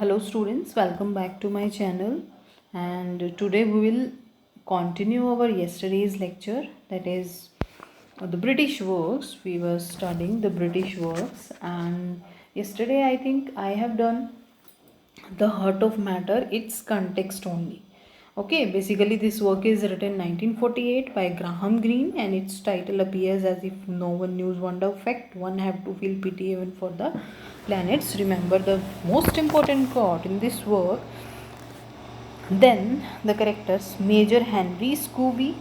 Hello students, welcome back to my channel, and today we will continue our yesterday's lecture, that is the British works. We were studying the British works, and yesterday I think I have done the heart of matter, its context only. Okay, basically this work is written 1948 by Graham Greene, and its title appears as if no one knows wonder fact. One have to feel pity even for the planets. Remember the most important quote in this work. Then the characters: Major Henry Scooby,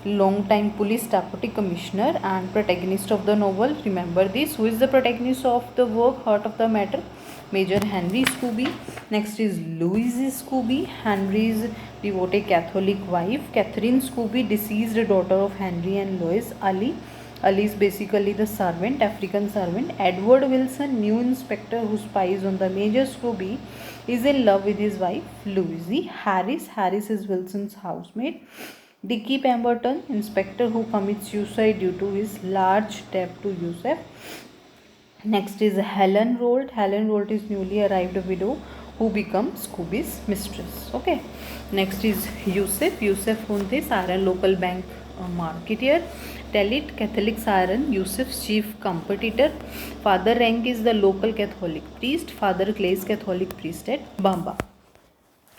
long-time police deputy commissioner and protagonist of the novel. Remember this. Who is the protagonist of the work Heart of the Matter? Major Henry Scooby. Next is Louise Scooby, Henry's devoted Catholic wife. Catherine Scooby, deceased daughter of Henry and Lois. Ali is basically the servant, African servant. Edward Wilson, new inspector who spies on the Major Scooby, is in love with his wife Louise. Harris is Wilson's housemaid. Dickie Pemberton, inspector who commits suicide due to his large debt to Yusuf. Next is Helen Rolt. Helen Rolt is newly arrived widow who becomes Scooby's mistress. Okay. Next is Yusuf. Yusuf Hunte, Saran local bank marketeer. Talit, Catholic Saran, Yusuf's chief competitor. Father Rank is the local Catholic priest. Father Clay's Catholic priest at Bamba.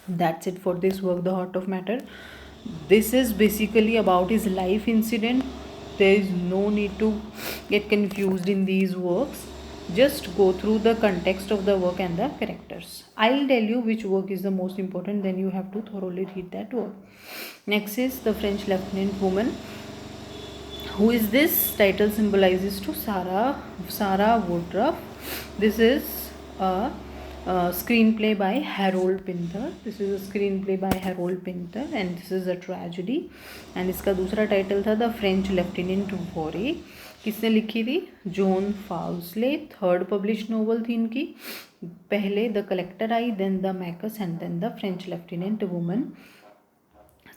That's it for this work, The Heart of Matter. This is basically about his life incident. There is no need to get confused in these works. Just go through the context of the work and the characters. I'll tell you which work is the most important, then you have to thoroughly read that work. Next is The French Lieutenant Woman. Who is this? Title symbolizes to Sarah Woodruff. This is a screenplay by Harold Pinter. This is a screenplay by Harold Pinter, and this is a tragedy. And इसका दूसरा title था the French lieutenant वोरे. किसने लिखी थी? John फाउस्ले. Third publish novel थी इनकी. पहले द कलेक्टर आई, then the magus, and then the French lieutenant woman.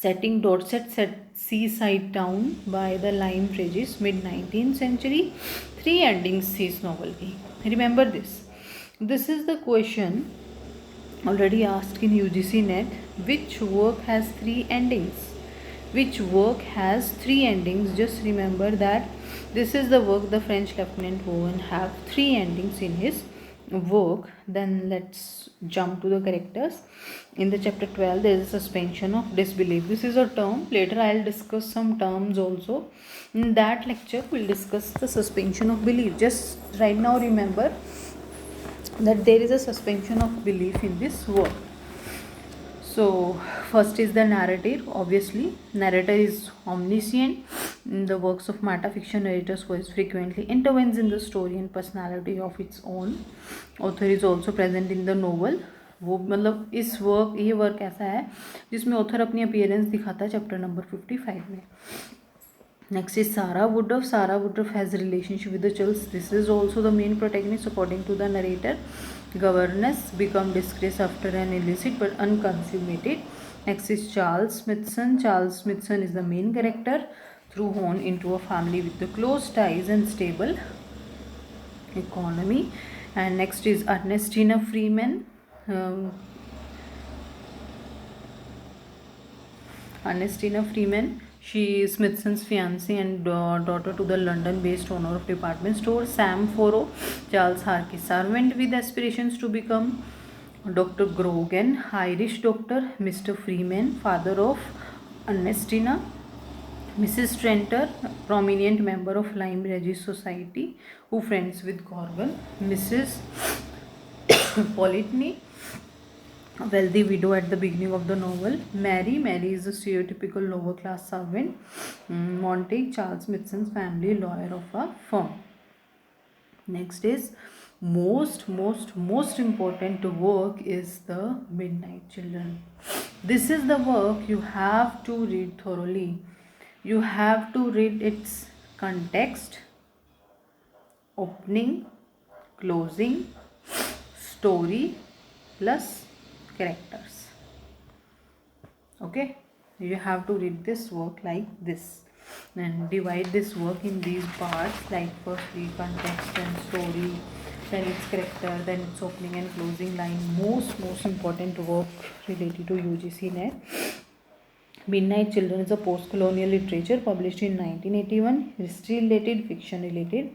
Setting Dorset seaside town by the Lyme Regis, mid-19th century. 3 endings thी इस novel की. Remember this. This is the question already asked in UGC NET. Which work has 3 endings? Which work has 3 endings? Just remember that this is the work the French Lieutenant Woven have 3 endings in his work. Then let's jump to the characters. In the chapter 12 there is a suspension of disbelief. This is a term. Later I'll discuss some terms also. In that lecture we'll discuss the suspension of belief. Just right now remember that there is a suspension of belief in this work. So first is the narrative. Obviously narrator is omniscient. In the works of metafiction, narrator's voice frequently intervenes in the story and personality of its own. Author is also present in the novel. वो मतलब इस work ये work ऐसा है जिसमें author अपनी appearance दिखाता है चैप्टर नंबर 55 में. Next is Sarah Woodruff. Sarah Woodruff has a relationship with the Chills. This is also the main protagonist according to the narrator. Governess become disgraced after an illicit but unconsummated. Next is Charles Smithson. Charles Smithson is the main character, thrown into a family with the close ties and stable economy. And next is Ernestina Freeman. Ernestina Freeman. She is Smithson's fiancée and daughter to the London-based owner of department store Sam Foro. Charles Harkey's servant with aspirations to become Dr. Grogan, Irish doctor. Mr. Freeman, father of Ernestina. Mrs. Trenter, prominent member of Lyme Regis Society, who friends with Gorgon. Mrs. Polytony, a wealthy widow at the beginning of the novel. Mary is a stereotypical lower class servant. Montague, Charles Smithson's family lawyer of a firm. Next is most important work is The Midnight Children. This is the work you have to read thoroughly. You have to read its context, opening, closing, story plus characters. Okay, you have to read this work like this and divide this work in these parts, like firstly context and story, then its character, then its opening and closing line. Most important work related to UGC NET. Midnight Children is a post-colonial literature published in 1981, history related, fiction related,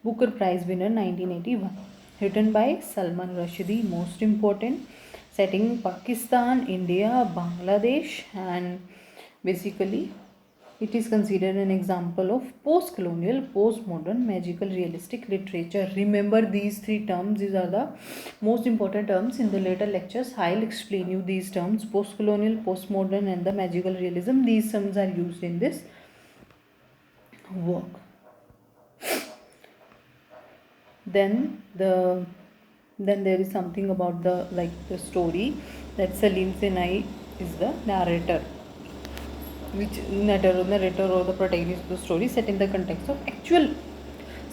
Booker Prize winner 1981, written by Salman Rushdie. Most important, setting Pakistan, India, Bangladesh, and basically it is considered an example of post-colonial, post-modern, magical, realistic literature. Remember these three terms. These are the most important terms. In the later lectures, I'll explain you these terms: post-colonial, post-modern, and the magical realism. These terms are used in this work. Then there is something about the story, that Salim Sinai is the narrator, which narrator or the protagonist of the story, set in the context of actual,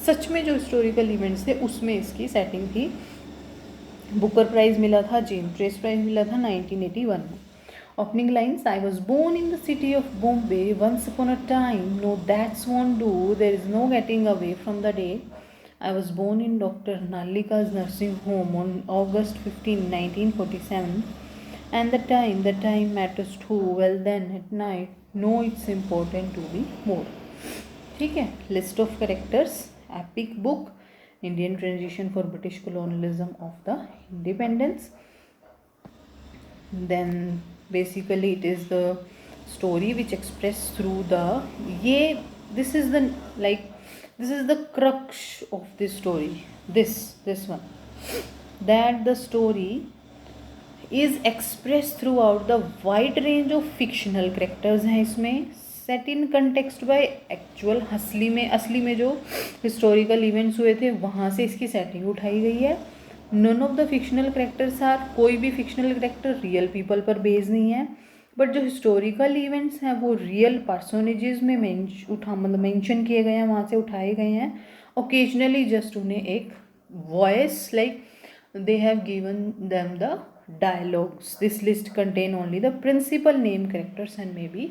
सच में जो historical events थे उसमें इसकी setting थी. Booker prize मिला था, James press prize मिला था 1981 में. Opening lines: I was born in the city of Bombay once upon a time, no that's won't do, there is no getting away from the day. I was born in Dr. Nalika's nursing home on August 15, 1947, and the time matters too. Well then, at night, no, it's important to be more. ठीक है. List of characters: epic book, Indian transition for British colonialism of the independence. Then basically it is the story which expressed through the this is the crux of this story, this one, that the story is expressed throughout the wide range of fictional characters हैं इसमें, set in context by actual. असली में जो historical events हुए थे वहाँ से इसकी setting उठाई गई है. None of the fictional characters are, कोई भी fictional character real people पर based नहीं है, बट जो हिस्टोरिकल इवेंट्स हैं वो रियल पर्सोनेजेस में मेंशन किए गए हैं, वहाँ से उठाए गए हैं. ओकेजनली जस्ट उन्हें एक voice, like they have given them the dialogues. This list contain only the principal name characters and may be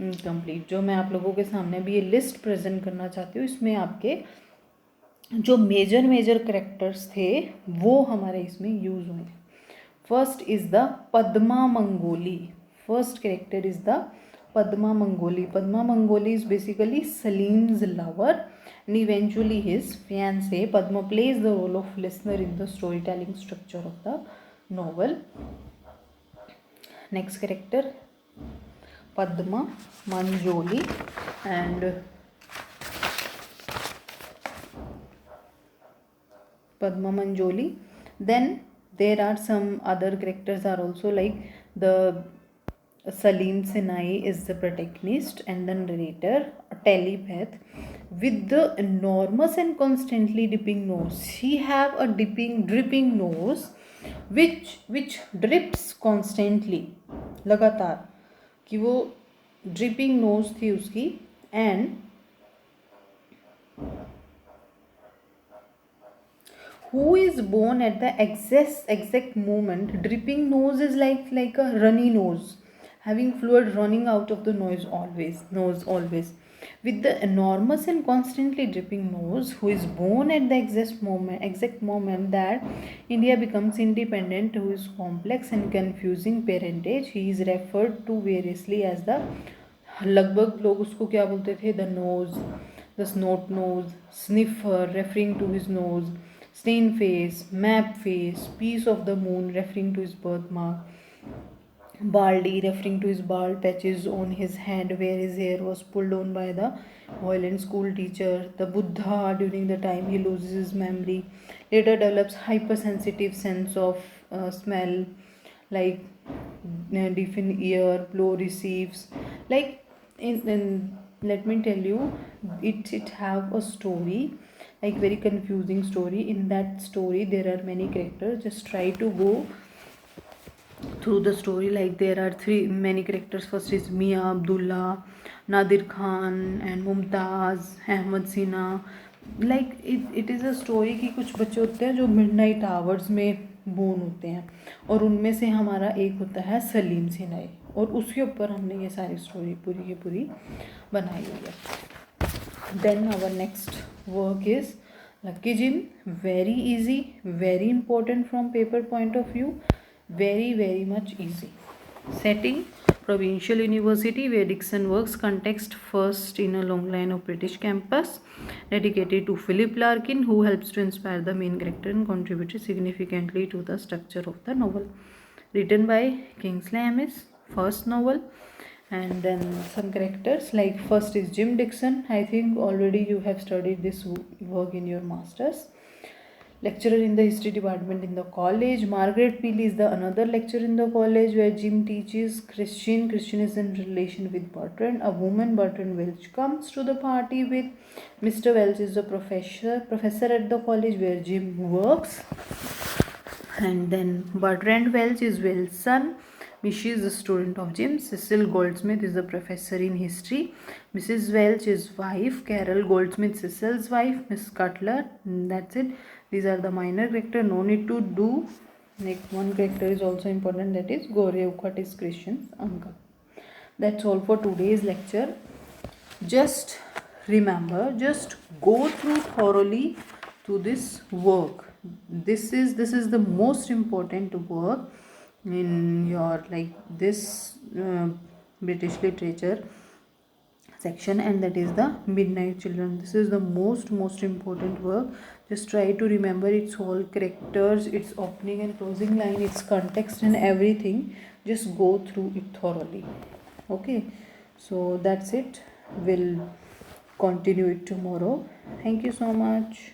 incomplete. जो मैं आप लोगों के सामने अभी ये लिस्ट प्रेजेंट करना चाहती हूँ, इसमें आपके जो मेजर कैरेक्टर्स थे वो हमारे इसमें यूज हुए. First is the Padma Mangoli. First character is the Padma Mangoli. Padma Mangoli is basically Salim's lover and eventually his fiancée. Padma plays the role of listener in the storytelling structure of the novel. Next character, Padma Manjoli, and Padma Manjoli. Then there are some other characters are also, like the Salim Sinai is the protagonist and the narrator, a telepath with the enormous and constantly dipping nose. He have a dripping nose which drips constantly, लगातार, कि वो dripping nose थी उसकी. and who is born at the exact moment. Dripping nose is like a runny nose, having fluid running out of the nose always, with the enormous and constantly dripping nose, who is born at the exact moment that India becomes independent, who is complex and confusing parentage. He is referred to variously as the, लगभग लोग उसको क्या बोलते थे, the nose, the snot nose, sniffer referring to his nose, stain face, map face, piece of the moon referring to his birthmark, baldy referring to his bald patches on his head where his hair was pulled on by the violent school teacher, the Buddha during the time he loses his memory, later develops hypersensitive sense of smell, like deafened ear, blow receives, like in let me tell you, it have a story, like very confusing story. In that story there are many characters. Just try to go through the story. Like there are many characters. First is Mia Abdullah, Nadir Khan and Mumtaz, Ahmad Sina. Like it is a story कि कुछ बच्चे होते हैं जो midnight hours में born होते हैं, और उनमें से हमारा एक होता है सलीम सिनाई, और उसके ऊपर हमने ये सारी स्टोरी पूरी की पूरी बनाई हुई है. Then our next work is Lucky Jim, very easy, very important from paper point of view, very much easy. Setting, provincial university where Dixon works, context, first in a long line of British campus, dedicated to Philip Larkin, who helps to inspire the main character and contributed significantly to the structure of the novel. Written by Kingsley Amis, first novel. And then some characters, like first is Jim Dixon. I think already you have studied this work in your masters. Lecturer in the history department in the college. Margaret Peel is the another lecturer in the college where Jim teaches. Christian is in relation with Bertrand, a woman. Bertrand Welch comes to the party with. Mr. Welch is the professor at the college where Jim works. And then Bertrand Welch is Welch's son. Missy is a student of Jim. Cecil Goldsmith is a professor in history. Mrs. Welch is wife. Carol Goldsmith, Cecil's wife. Miss Cutler. That's it. These are the minor character. No need to do. Next one character is also important. That is Goreukat is Christian's uncle. That's all for today's lecture. Just remember, just go through thoroughly to this work. This is the most important work in your this British literature section, and that is the Midnight Children. This is the most important work. Just try to remember its whole characters, its opening and closing line, its context and everything. Just go through it thoroughly. Okay, so that's it. We'll continue it tomorrow. Thank you so much.